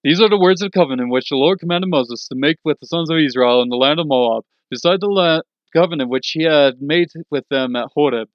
These are the words of the covenant which the Lord commanded Moses to make with the sons of Israel in the land of Moab, beside the covenant which he had made with them at Horeb.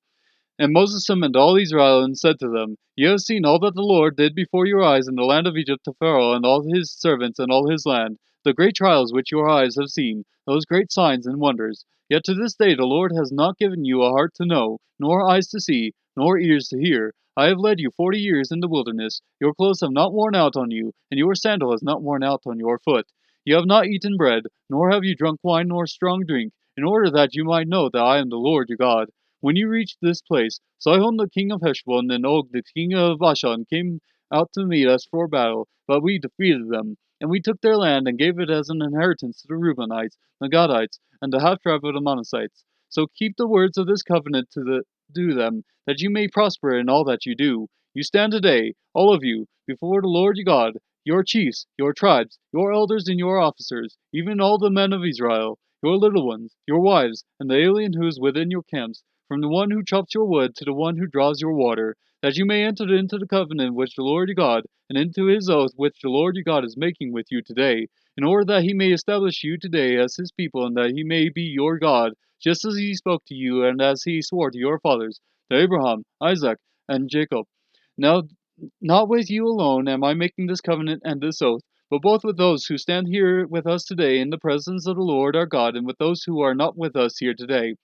And Moses summoned all Israel and said to them, You have seen all that the Lord did before your eyes in the land of Egypt to Pharaoh and all his servants and all his land, the great trials which your eyes have seen, those great signs and wonders. Yet to this day the Lord has not given you a heart to know, nor eyes to see, nor ears to hear. I have led you 40 years in the wilderness. Your clothes have not worn out on you, and your sandal has not worn out on your foot. You have not eaten bread, nor have you drunk wine nor strong drink, in order that you might know that I am the Lord your God. When you reached this place, Sihon the king of Heshbon and Og the king of Bashan came out to meet us for battle, but we defeated them. And we took their land and gave it as an inheritance to the Reubenites, the Gadites, and the half tribe of the Manassites. So keep the words of this covenant to do them, that you may prosper in all that you do. You stand today, all of you, before the Lord your God, your chiefs, your tribes, your elders and your officers, even all the men of Israel, your little ones, your wives, and the alien who is within your camps, from the one who chops your wood to the one who draws your water, that you may enter into the covenant which the Lord your God, and into his oath which the Lord your God is making with you today, in order that he may establish you today as his people, and that he may be your God, just as he spoke to you, and as he swore to your fathers, to Abraham, Isaac, and Jacob. Now, not with you alone am I making this covenant and this oath, but both with those who stand here with us today in the presence of the Lord our God, and with those who are not with us here today.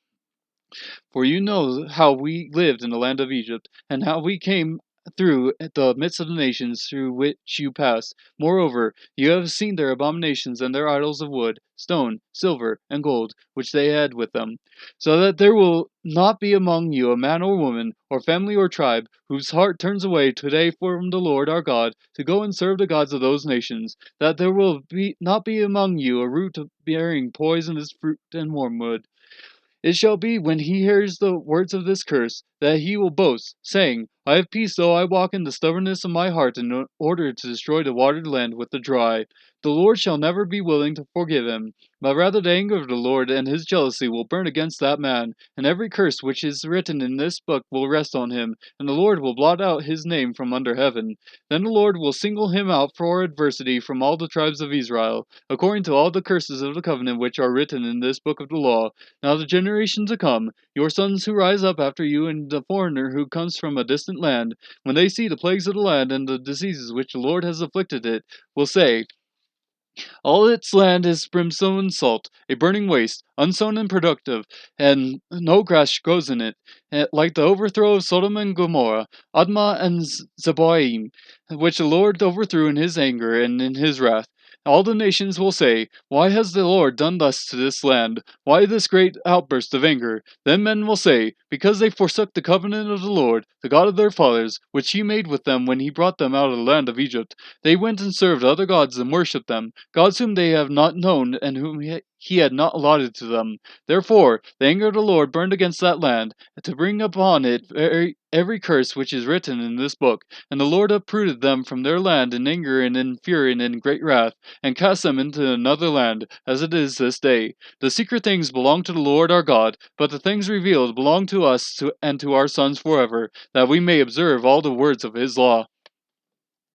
For you know how we lived in the land of Egypt, and how we came through the midst of the nations through which you passed. Moreover, you have seen their abominations and their idols of wood, stone, silver, and gold, which they had with them. So that there will not be among you a man or woman, or family or tribe, whose heart turns away today from the Lord our God, to go and serve the gods of those nations, that there will not be among you a root bearing poisonous fruit and wormwood. It shall be when he hears the words of this curse, that he will boast, saying, I have peace though I walk in the stubbornness of my heart in order to destroy the watered land with the dry. The Lord shall never be willing to forgive him, but rather the anger of the Lord and his jealousy will burn against that man, and every curse which is written in this book will rest on him, and the Lord will blot out his name from under heaven. Then the Lord will single him out for adversity from all the tribes of Israel, according to all the curses of the covenant which are written in this book of the law. Now the generation to come, your sons who rise up after you, and the foreigner who comes from a distant land, when they see the plagues of the land and the diseases which the Lord has afflicted it, will say, all its land is brimstone and salt, a burning waste, unsown and productive, and no grass grows in it, like the overthrow of Sodom and Gomorrah, Admah and Zeboim, which the Lord overthrew in his anger and in his wrath. All the nations will say, Why has the Lord done thus to this land? Why this great outburst of anger? Then men will say, Because they forsook the covenant of the Lord, the God of their fathers, which he made with them when he brought them out of the land of Egypt. They went and served other gods and worshipped them, gods whom they have not known and whom he had not allotted to them. Therefore, the anger of the Lord burned against that land, to bring upon it every curse which is written in this book. And the Lord uprooted them from their land in anger and in fury and in great wrath, and cast them into another land, as it is this day. The secret things belong to the Lord our God, but the things revealed belong to us and to our sons forever, that we may observe all the words of his law.